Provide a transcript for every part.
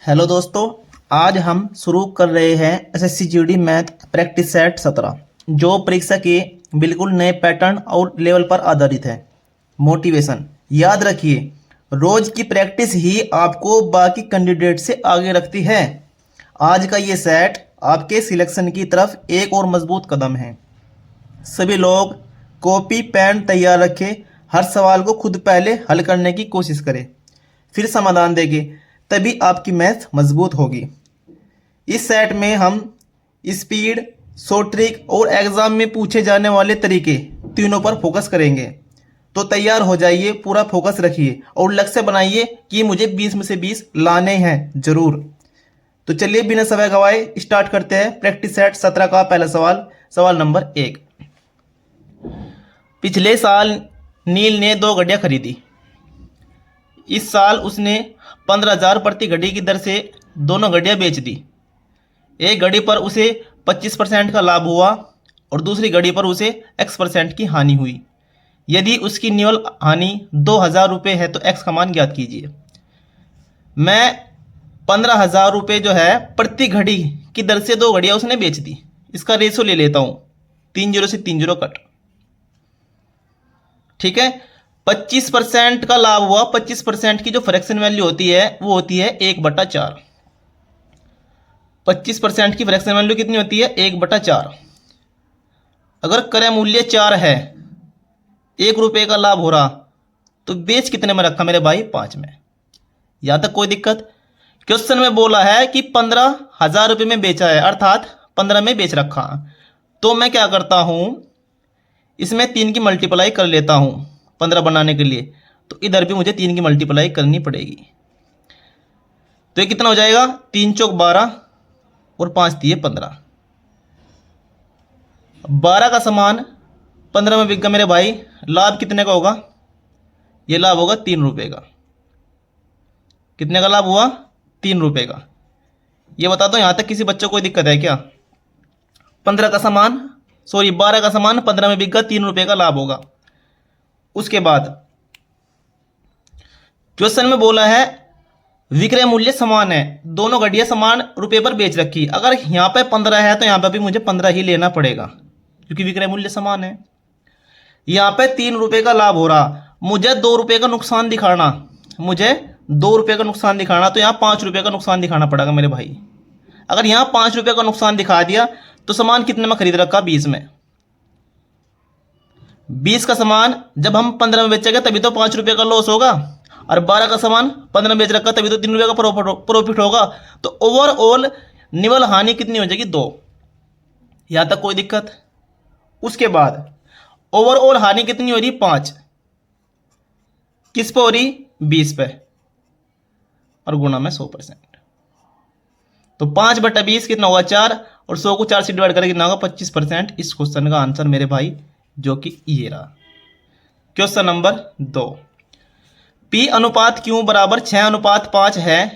Hello दोस्तों, आज हम शुरू कर रहे हैं SSC GD math practice set 17 जो परीक्षा के बिल्कुल नए पैटर्न और लेवल पर आधारित है। मोटिवेशन याद रखिए, रोज की प्रैक्टिस ही आपको बाकी कैंडिडेट से आगे रखती है। आज का ये सेट आपके सिलेक्शन की तरफ एक और मजबूत कदम है। सभी लोग कॉपी पेन तैयार रखें, हर सवाल को खुद पहले हल करने की कोशिश करें, फिर समाधान देंगे, तभी आपकी मैथ मजबूत होगी। इस सेट में हम स्पीड, शॉर्ट ट्रिक और एग्जाम में पूछे जाने वाले तरीके तीनों पर फोकस करेंगे। तो तैयार हो जाइए, पूरा फोकस रखिए और लक्ष्य बनाइए कि मुझे 20 में से 20 लाने हैं जरूर। तो चलिए बिना समय गवाए स्टार्ट करते हैं प्रैक्टिस सेट 17 का पहला सवाल। सवाल नंबर 1। पिछले साल नील ने 2 घड़ियां खरीदी। इस साल उसने 15,000 प्रति घड़ी की दर से दोनों घड़ियां बेच दी। एक घड़ी पर उसे 25% का लाभ हुआ और दूसरी घड़ी पर उसे x% की हानि हुई। यदि उसकी निवल हानि 2,000 रुपये है तो x का मान ज्ञात कीजिए। मैं 15,000 रुपये जो है प्रति घड़ी की दर से 2 घड़ियां उसने बेच दी। इसका रेशो ले लेता हूं, 3 0 से 3 0 कट। ठीक है, 25% का लाभ हुआ। 25% की जो फ्रैक्शन वैल्यू होती है वो होती है 1/4। 25% की फ्रैक्शन वैल्यू कितनी होती है? 1/4। अगर क्रय मूल्य 4 है, 1 रुपये का लाभ हो रहा, तो बेच कितने में रखा मेरे भाई? 5 में। यहां तक कोई दिक्कत? क्वेश्चन में बोला है कि 15,000 रुपये में बेचा है, अर्थात 15 में बेच रखा। तो मैं क्या करता हूं, इसमें 3 की मल्टीप्लाई कर लेता हूं 15 बनाने के लिए। तो इधर भी मुझे 3 की मल्टीप्लाई करनी पड़ेगी। तो ये कितना हो जाएगा? 3 चौक 12 और 5 दिए 15। 12 का समान 15 में बिक गया मेरे भाई। लाभ कितने का होगा? ये लाभ होगा 3 रुपये का। कितने का लाभ हुआ? 3 रुपये का। ये बता दो, यहां तक किसी बच्चों को कोई दिक्कत है क्या? 12 का समान 15 में बिक गया, 3 रुपये का लाभ होगा। उसके बाद क्वेश्चन में बोला है विक्रय मूल्य समान है, दोनों घड़ियां समान रुपए पर बेच रखी। अगर यहां पे 15 है तो यहां पे भी मुझे 15 ही लेना पड़ेगा क्योंकि विक्रय मूल्य समान है। यहां पे 3 रुपए का लाभ हो रहा, मुझे 2 रुपए का नुकसान दिखाना, तो यहां 5 रुपए का नुकसान दिखाना पड़ेगा मेरे भाई। अगर यहां 5 रुपए का नुकसान दिखा दिया तो सामान कितने में खरीद रखा? 20 में। 20 का सामान जब हम 15 में बेचेंगे तभी तो 5 रुपये का लॉस होगा, और 12 का सामान 15 में बेच रखा तभी तो 3 रुपये का प्रॉफिट होगा। तो ओवरऑल निवल हानि कितनी हो जाएगी? 2। यहां तक कोई दिक्कत? उसके बाद ओवरऑल हानि कितनी हो रही? 5। किस पे हो रही? 20 पे, और गुणा में 100%। तो 5/20 कितना होगा? 4, और 100 को 4 से डिवाइड करके कितना होगा? 25%। इस क्वेश्चन का आंसर मेरे भाई जो कि ये रहा। Question number 2। P अनुपात Q बराबर 6:5 है,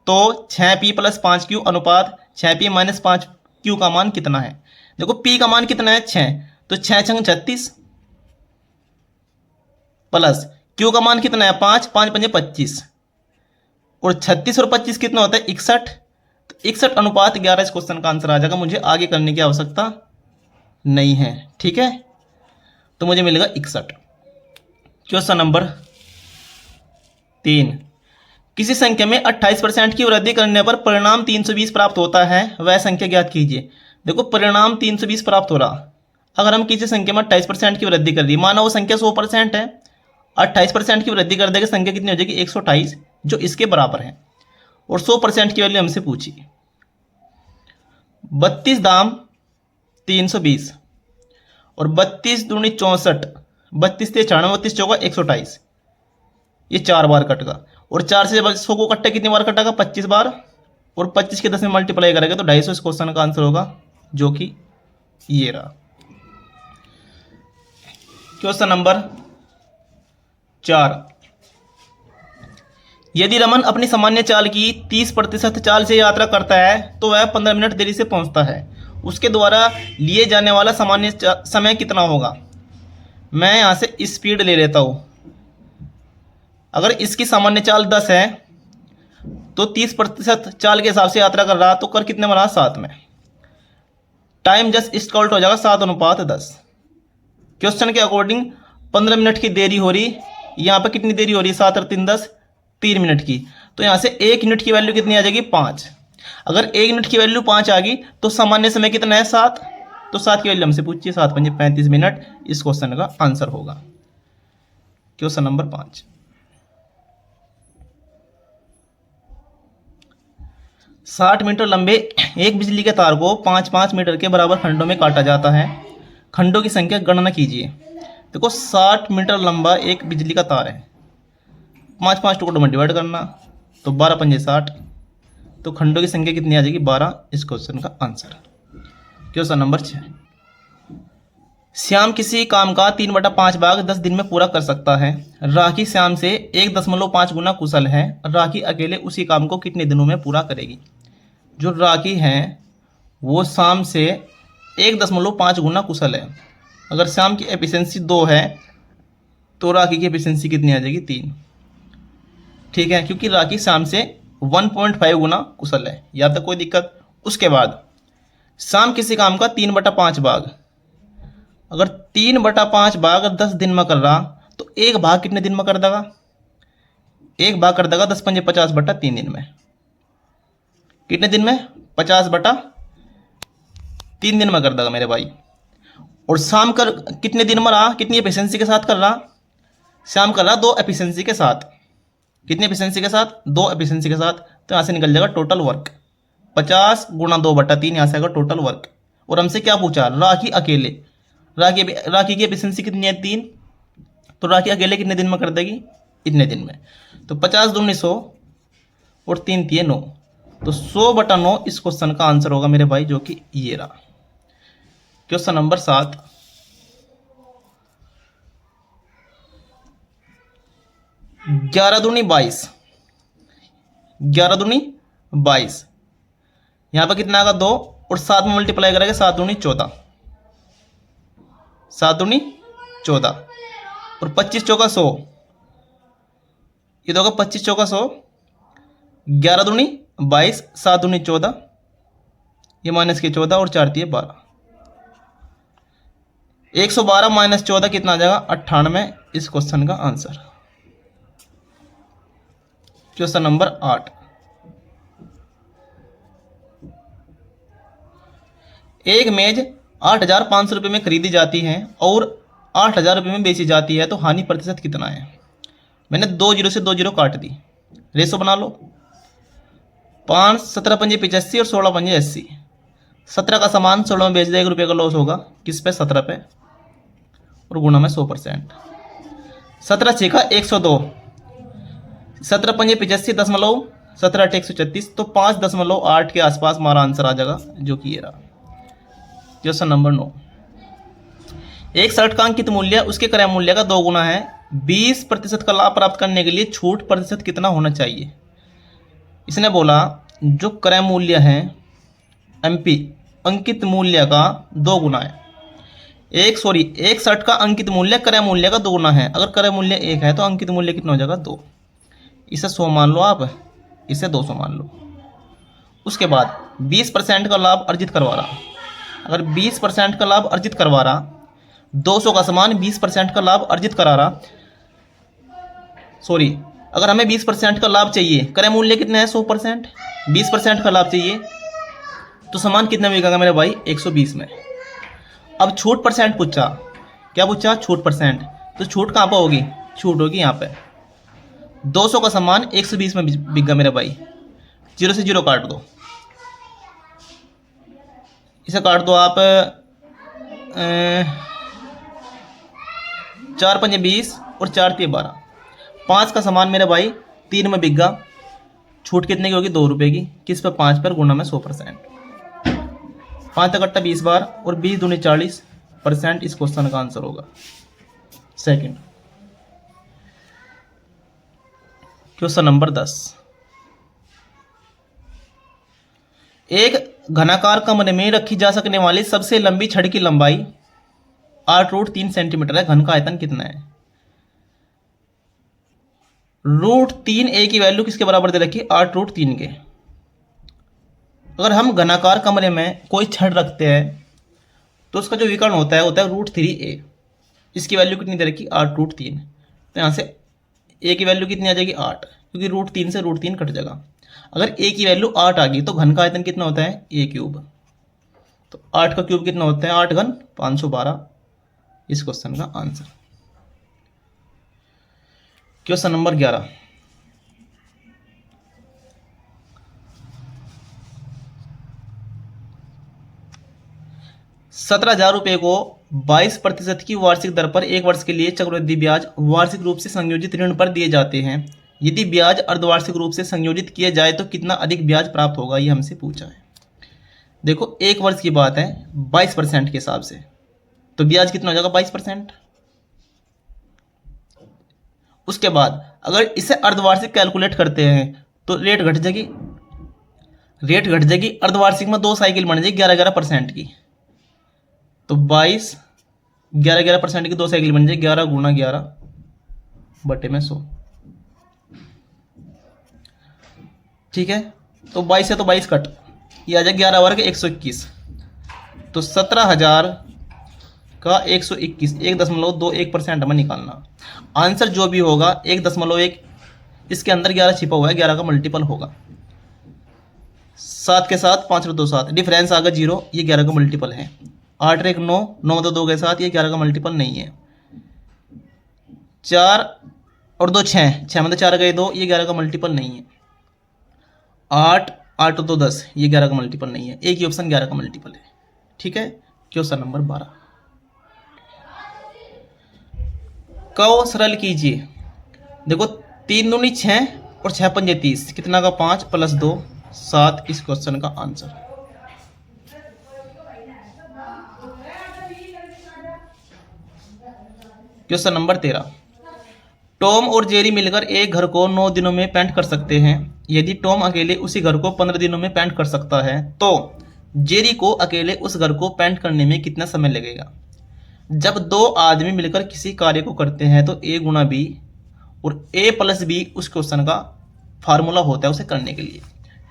तो 6P + 5Q अनुपात 6P - 5Q का मान कितना है? देखो P का मान कितना है? 6, तो 6 छंग 36 प्लस Q का मान कितना है? 5, 5 पंजे 25, और 36 और 25 कितना होता है? 61। तो 61:11 इस क्वेश्चन का आंसर आ जाएगा। मुझे आगे करने की आवश्यकता नहीं है। ठीक है, तो मुझे मिलेगा 61। Question number 3। किसी संख्या में 28% की वृद्धि करने पर परिणाम 320 प्राप्त होता है, वह संख्या ज्ञात कीजिए। देखो परिणाम 320 प्राप्त हो रहा, अगर हम किसी संख्या में 28% की वृद्धि कर दी, माना वो संख्या 100% है, 28% की वृद्धि कर देगा, संख्या कितनी हो जाएगी? 128, जो इसके बराबर है, और 100% की वैल्यू हमसे पूछी। 32 दाम 320, और 32 दूनी 64, 32 से 96, 32 चौका 128, ये 4 बार कटेगा, और 4 से जब 100 को कट्टे कितनी बार कटेगा? 25 बार, और 25 के 10 में मल्टीप्लाई करेंगे तो 250 इस क्वेश्चन का आंसर होगा, जो कि ये रहा। Question number 4। यदि रमन अपनी सामान्य चाल की 30% चाल से यात्रा करता है तो वह 15 मिनट देरी से पहुंचता है, उसके द्वारा लिए जाने वाला सामान्य समय कितना होगा? मैं यहां से स्पीड ले लेता हूं। अगर इसकी सामान्य चाल 10 है तो 30% चाल के हिसाब से यात्रा कर रहा, तो कर कितने में रहा? 7 में। टाइम जस्ट इक्वल हो जाएगा 7:10। क्वेश्चन के अकॉर्डिंग 15 मिनट की देरी हो रही, यहाँ पे कितनी देरी हो रही है? 7 और 3 10, 3 मिनट की। तो यहाँ से 1 यूनिट की वैल्यू कितनी आ जाएगी? 5। अगर 1 यूनिट की वैल्यू 5 आ गई तो सामान्य समय कितना है? 7। तो 7 की वैल्यू हमसे पूछिए, 7 5 35 मिनट इस क्वेश्चन का आंसर होगा। Question number 5। 60 मीटर लंबे एक बिजली के तार को 5-5 मीटर के बराबर खंडों में काटा जाता है। खंडों की संख्या गणना कीजिए। देखो 60 मीटर लंबा एक बिजली का तार है, 5-5 टुकड़ों में डिवाइड करना, तो 12 पंजे 60, तो खंडों की संख्या कितनी आ जाएगी? 12 इस क्वेश्चन का आंसर। Question number 6। श्याम किसी काम का 3/5 भाग 10 दिन में पूरा कर सकता है। राखी श्याम से 1.5 गुना कुशल है। राखी अकेले उसी काम को कितने दिनों में पूरा करेगी? जो राखी है वो श्याम से 1.5 गुना कुशल है। अगर श्याम की एफिशिएंसी 2 है तो राखी की एफिशिएंसी कितनी आ जाएगी? 3। ठीक है, क्योंकि राखी श्याम से 1.5 गुना कुशल है। यहाँ तक कोई दिक्कत? उसके बाद श्याम किसी काम का 3/5 भाग, अगर 3/5 भाग 10 दिन में कर रहा तो एक भाग कितने दिन में कर देगा? एक भाग कर देगा 10 पंजे 50 बटा 3 दिन में। कितने दिन में? 50 बटा 3 दिन में कर देगा मेरे भाई। और शाम कर कितने दिन में रहा? कितनी एफिशिएंसी के साथ कर रहा? शाम कर रहा 2 एफिशिएंसी के साथ। कितनी एफिशिएंसी के साथ? 2 एफिशिएंसी के साथ। तो यहाँ से निकल जाएगा टोटल वर्क 50 गुणा 2/3, यहाँ से आएगा टोटल वर्क। और हमसे क्या पूछा? राखी अकेले। राखी की एफिशिएंसी कितनी है? 3। तो राखी अकेले कितने दिन में कर देगी? इतने दिन में। तो 50 दूनी 100 और 3 3 9, तो 100/9 इस क्वेश्चन का आंसर होगा मेरे भाई, जो कि ये रहा। Question number 7। 11 दूनी 22, 11 दूनी 22, यहाँ पर कितना आएगा? 2, और 7 में मल्टीप्लाई करेंगे 7 दूनी 14, 7 दूनी 14, और 25 चौका 100, ये तो होगा 25 चौका 100, 11 दूनी 22, 7 दूनी 14, ये माइनस के 14 और 4 दिए 12, 112 माइनस 14 कितना आ जाएगा? 98 इस क्वेश्चन का आंसर। Question number 8। एक मेज 8,500 रुपये में खरीदी जाती है और 8,000 रुपये में बेची जाती है, तो हानि प्रतिशत कितना है? मैंने 2 जीरो से 2 जीरो काट दी, रेशो बना लो। 5 17 पंजे 85 और 16 पंजे 80। 17 का सामान 16 में बेच दे, 1 रुपये का लॉस होगा। किस पे? 17 पे, और गुणा में 100%। 17 6 का 102, 17 पंजे 85 दशमलव 17 8 136, तो 5.8 के आसपास हमारा आंसर आ जाएगा, जो कि ये रहा। Question number 9। एक शर्ट का अंकित मूल्य उसके क्रय मूल्य का 2 गुना है। 20% का लाभ प्राप्त करने के लिए छूट प्रतिशत कितना होना चाहिए? इसने बोला जो क्रय मूल्य है एमपी अंकित मूल्य का 2 गुना है। एक शर्ट का अंकित मूल्य क्रय मूल्य का 2 गुना है। अगर क्रय मूल्य 1 है तो अंकित मूल्य कितना हो जाएगा? 2। इसे 100 मान लो आप, इसे 200 मान लो। उसके बाद 20% का लाभ अर्जित करवा रहा। अगर 20% का लाभ अर्जित करवा रहा, 200 का समान 20% का लाभ अर्जित करा रहा, सॉरी, अगर हमें 20% का लाभ चाहिए, क्रय मूल्य कितना है? 100%, 20% का लाभ चाहिए, तो समान कितने में बिकेगा मेरे भाई? 120 में। अब छूट परसेंट पूछा, क्या पूछा? छूट परसेंट। तो छूट कहाँ पर होगी? छूट होगी यहाँ पे। 200 का सामान 120 में बिका मेरे भाई। 0 से 0 काट दो, इसे काट दो आप। 4 पंजे 20 और 4 3 12। 5 का सामान मेरे भाई 3 में बिक गया। छूट कितने की होगी? 2 रुपये की। किस पर? 5 पर, गुणा में 100%। 5 तक 20 बार और 20 दूनी 40% इस क्वेश्चन का आंसर होगा। सेकंड। Question number 10। एक घनाकार कमरे में रखी जा सकने वाली सबसे लंबी छड़ की लंबाई 8 रूट 3 सेंटीमीटर है। घन का आयतन कितना है? √3 ए की वैल्यू किसके बराबर दे रखी? 8√3 के। अगर हम घनाकार कमरे में कोई छड़ रखते हैं तो उसका जो विकर्ण होता है √3a। इसकी वैल्यू कितनी दे रखी? 8√3। तो यहाँ से a की वैल्यू कितनी आ जाएगी? 8, क्योंकि √3 से √3 कट जाएगा। अगर a की वैल्यू 8 आ गई तो घन का आयतन कितना होता है? a³। तो 8 का क्यूब कितना होता है? 8 घन 512। इस क्वेश्चन का आंसर। Question number 11। 17,000 रुपये को 22% की वार्षिक दर पर एक वर्ष के लिए चक्रवृद्धि ब्याज वार्षिक रूप से संयोजित ऋण पर दिए जाते हैं। यदि ब्याज अर्धवार्षिक रूप से संयोजित किए जाए तो कितना अधिक ब्याज प्राप्त होगा? ये हमसे पूछा है। देखो, एक वर्ष की बात है, 22% के हिसाब से तो ब्याज कितना हो जाएगा? 22%। उसके बाद अगर इसे अर्धवार्षिक कैलकुलेट करते हैं तो रेट घट जाएगी। अर्धवार्षिक में 2 साइकिल बन जाएगी 11% की। तो 22 11% की 2 साइकिल बन जाएगी 11 × 11/100। ठीक है, तो 22 है तो 22 कट, ये आ जाएगा 11 वर्ग 121। तो 17,000 का 121, 1.21% हमें निकालना। आंसर जो भी होगा 1.1, इसके अंदर 11 छिपा हुआ है, 11 का मल्टीपल होगा। 7 के साथ 5 और 2 7, डिफरेंस आ गया 0, ये 11 का मल्टीपल है। 8 और 1 9, 9 तो 2 के साथ, ये 11 का मल्टीपल नहीं है। 4 और 2 6, 6 में तो 4 गए 2, ये 11 का मल्टीपल नहीं है। 8 8 और 2 10, ये 11 का मल्टीपल नहीं है। एक ही ऑप्शन 11 का मल्टीपल है। ठीक है, क्वेश्चन नंबर 12 को सरल कीजिए। देखो, 3 दूनी 6 और 6 पंजे 30, कितना का? 5 + 2 7। इस क्वेश्चन का आंसर। Question number 13। टॉम और जेरी मिलकर एक घर को 9 दिनों में पेंट कर सकते हैं। यदि टॉम अकेले उसी घर को 15 दिनों में पेंट कर सकता है तो जेरी को अकेले उस घर को पेंट करने में कितना समय लगेगा? जब 2 आदमी मिलकर किसी कार्य को करते हैं तो a × b और a + b उस क्वेश्चन का फार्मूला होता है उसे करने के लिए।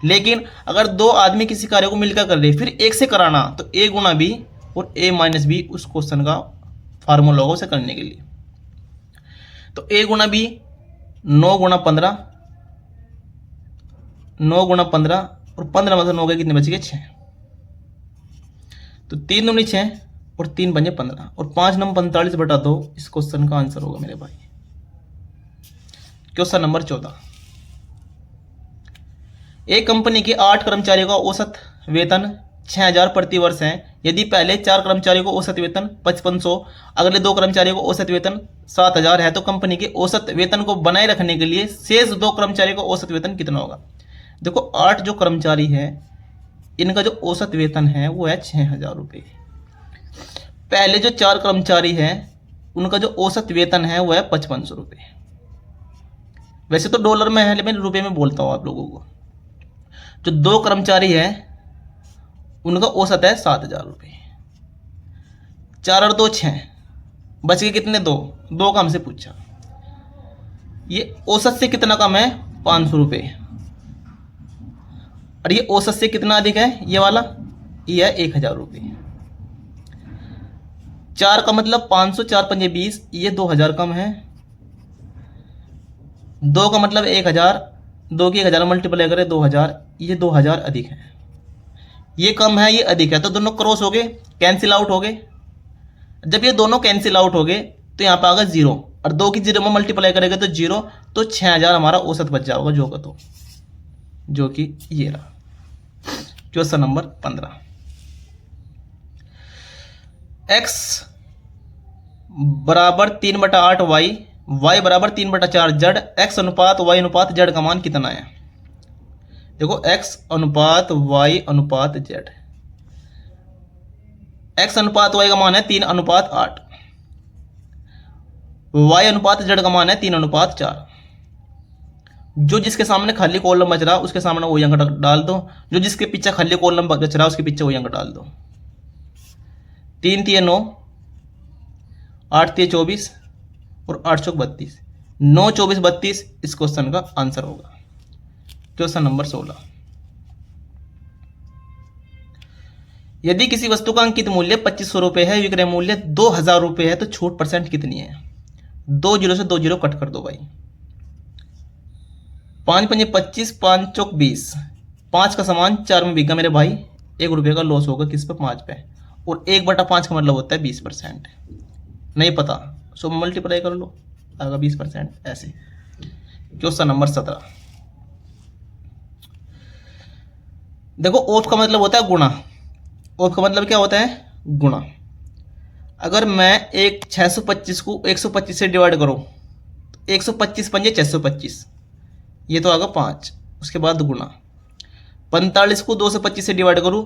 लेकिन अगर 2 आदमी किसी कार्य को मिलकर कर रहे फिर एक से कराना तो a × b और a - b उस क्वेश्चन का फार्मूला होगा उसे करने के लिए। तो a × b 9 × 15, 9 × 15 और 15 में से 9 गए, कितने बच गए? 6। तो 3 दूनी 6 और 3 पंजे 15 और 5 नंबर 45/2 इस क्वेश्चन का आंसर होगा मेरे भाई। Question number 14। एक कंपनी के 8 कर्मचारियों का औसत वेतन 6,000 प्रति वर्ष है। यदि पहले 4 कर्मचारियों को औसत वेतन 5500, अगले 2 कर्मचारियों को औसत वेतन 7,000 है तो कंपनी के औसत वेतन को बनाए रखने के लिए शेष 2 कर्मचारियों का औसत वेतन कितना होगा? देखो, 8 जो कर्मचारी है इनका जो औसत वेतन है वो है 6,000 रुपये। पहले जो 4 कर्मचारी हैं उनका जो औसत वेतन है वो है 5500 रुपये। वैसे तो डॉलर में है लेकिन रुपये में बोलता हूँ आप लोगों को। जो 2 कर्मचारी हैं उनका औसत है 7,000 रुपये। 4 और 2 6, बच गए कितने? 2 का हमसे पूछा। ये औसत से कितना कम है? 500 रुपये। और ये औसत से कितना अधिक है? ये वाला, ये है 1,000 रुपये। 4 का मतलब 500, 4 पंजे 20, ये 2,000 कम है। 2 का मतलब 1,000, 2 की 1,000 मल्टीप्लाई करें 2,000, ये 2,000 अधिक है। ये कम है, ये अधिक है, तो दोनों क्रॉस हो गए, कैंसिल आउट हो गए। जब ये दोनों कैंसिल आउट हो गए तो यहाँ पे आ गया 0 और 2 की 0 में मल्टीप्लाई करेंगे तो 0, तो 6,000 हमारा औसत बच जाएगा जो कि ये रहा। Question number 15। x बराबर 3/8 y, y बराबर 3/4 z, x अनुपात y अनुपात z का मान कितना है? देखो, x अनुपात y अनुपात z, x अनुपात y का मान है 3:8, y अनुपात z का मान है 3:4। जो जिसके सामने खाली कॉलम बच रहा उसके सामने वही अंक डाल दो, जो जिसके पीछे खाली कॉलम बच रहा उसके पीछे वही अंक डाल दो। 3 × 3 = 9, 8 × 3 = 24 और 8 × 4 = 32। 9 24 32 इस क्वेश्चन का आंसर होगा। क्वेश्चन नंबर 16, यदि किसी वस्तु का अंकित मूल्य 2500 रुपये है, विक्रय मूल्य 2000 रुपये है, तो छूट परसेंट कितनी है? 2 जीरो से 2 जीरो कट कर दो भाई। 5 पंजे 25, 5 चौक 20, 5 का सामान 4 में बिका मेरे भाई, 1 रुपये का लॉस होगा किस पे? 5 पे। और 1/5 का मतलब होता है 20%। नहीं पता सो मल्टीप्लाई कर लो, आएगा 20% ऐसे। क्वेश्चन नंबर 17, देखो ऑफ का मतलब होता है गुणा। ऑफ का मतलब क्या होता है? गुणा। अगर मैं एक 625 को 125 से डिवाइड करूं, 125 पंजे 625, ये तो आएगा 5, उसके बाद गुणा। 45 को 2 से 25 से डिवाइड करूं,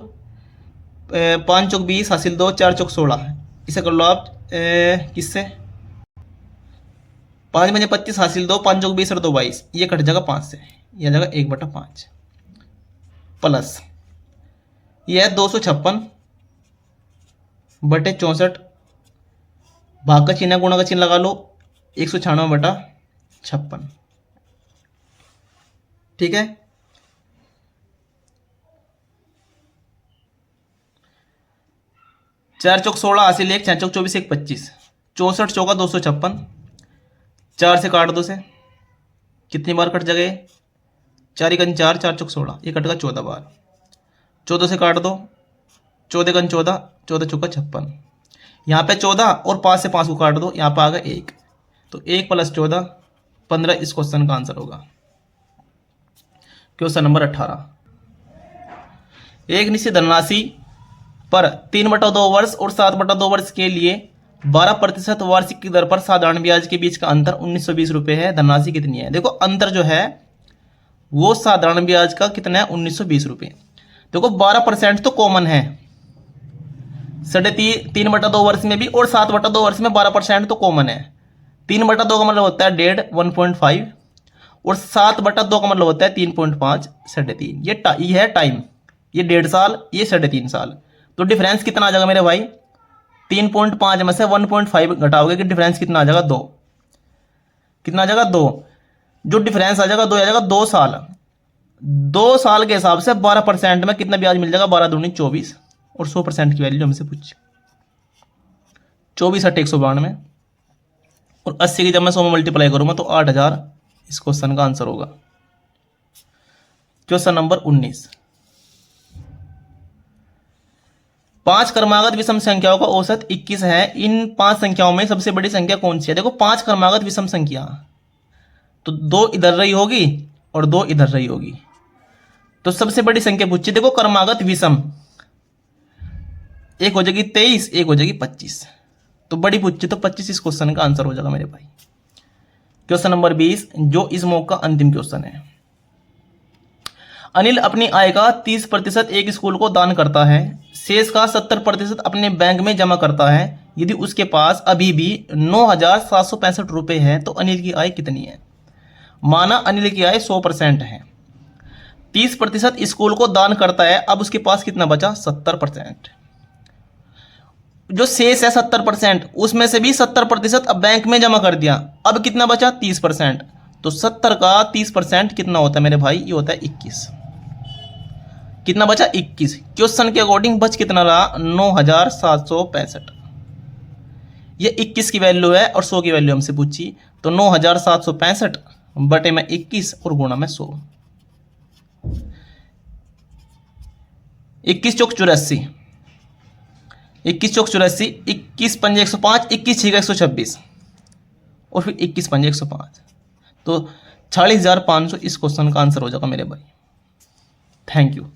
5 चौक 20 हासिल 2, 4 चौक 16, इसे कर लो आप किससे? 5 पंजे 25 हासिल 2, 5 चौक 20 और 2 22, ये कट जाएगा 5 से, यह जाएगा 1/5 प्लस यह है 256 बटे 64, भाग का चिन्ह है, गुणा का चिन्ह लगा लो, 196/56। ठीक है, चार चौक 16 हासिल 1, 6 चौक 24, 1 25, 64 चौका 256, 4 से काट दो से, कितनी बार कट जाएगा? 4 एकन 4, 4 चौक 16, ये कटेगा 14 बार। 14 से काट दो, 14 एकन 14, 14 चौका 56, यहाँ पे 14 और 5 से 5 को काट दो, यहाँ पे आ गया 1, तो 1 + 14 15 इस क्वेश्चन का आंसर होगा। क्वेश्चन नंबर 18, एक निश्चित धनराशि पर 3/2 वर्ष और 7/2 वर्ष के लिए 12% वार्षिक की दर पर साधारण ब्याज के बीच का अंतर 1920 रुपये है। धनराशि कितनी है? देखो अंतर जो है वो साधारण ब्याज का कितना है? 1920 रुपये। देखो 12% तो कॉमन है, 3/2 वर्ष में भी और 7/2 वर्ष में 12% तो कॉमन है। 3/2 का मतलब होता है 1.5 1.5 और 7/2 का मतलब होता है 3.5 3.5। ये है टाइम, ये 1.5 साल, ये 3.5 साल, तो डिफरेंस कितना आ जाएगा मेरे भाई? 3.5 में से 1.5 घटाओगे कि डिफरेंस कितना आ जाएगा? 2। कितना आ जाएगा? 2। जो डिफरेंस आ जाएगा 2 आ जाएगा 2 साल। 2 साल के हिसाब से 12% में कितना ब्याज मिल जाएगा? 12 दूनी 24, और 100% की वैल्यू हमसे पूछ 24 8 192, और 80 की जब मैं 100 में मल्टीप्लाई करूंगा तो 8000 इस क्वेश्चन का आंसर होगा। क्वेश्चन नंबर 19, 5 क्रमागत विषम संख्याओं का औसत 21 है। इन 5 संख्याओं में सबसे बड़ी संख्या कौन सी है? देखो 5 क्रमागत विषम संख्या, तो 2 इधर रही होगी और 2 इधर रही होगी, तो सबसे बड़ी संख्या पूछी। देखो क्रमागत विषम, एक हो जाएगी 23, एक हो जाएगी 25, तो बड़ी पूछी तो 25 इस क्वेश्चन का आंसर हो जाएगा मेरे भाई। क्वेश्चन नंबर 20, जो इस मॉक का अंतिम क्वेश्चन है। अनिल अपनी आय का 30% एक स्कूल को दान करता है, शेष का 70% अपने बैंक में जमा करता है। यदि उसके पास अभी भी 9,765 रुपये है तो अनिल की आय कितनी है? माना अनिल की आय 100% है, 30% स्कूल को दान करता है, अब उसके पास कितना बचा? 70%। जो शेष है 70%, उसमें से भी 70% अब बैंक में जमा कर दिया, अब कितना बचा? 30%। तो 70 का 30% कितना होता है मेरे भाई? ये होता है 21। कितना बचा? 21। क्वेश्चन के अकॉर्डिंग बच कितना रहा? 9,765। ये 21 की वैल्यू है और 100 की वैल्यू हमसे पूछी, तो 9,765 बटे में 21 और गुणा में 100। 21 चौक 84, 21 चौक 84, 21 पंजे 105, 21 छीका 126 और फिर 21 पंजे 105, तो 40,500 इस क्वेश्चन का आंसर हो जाएगा मेरे भाई। Thank you.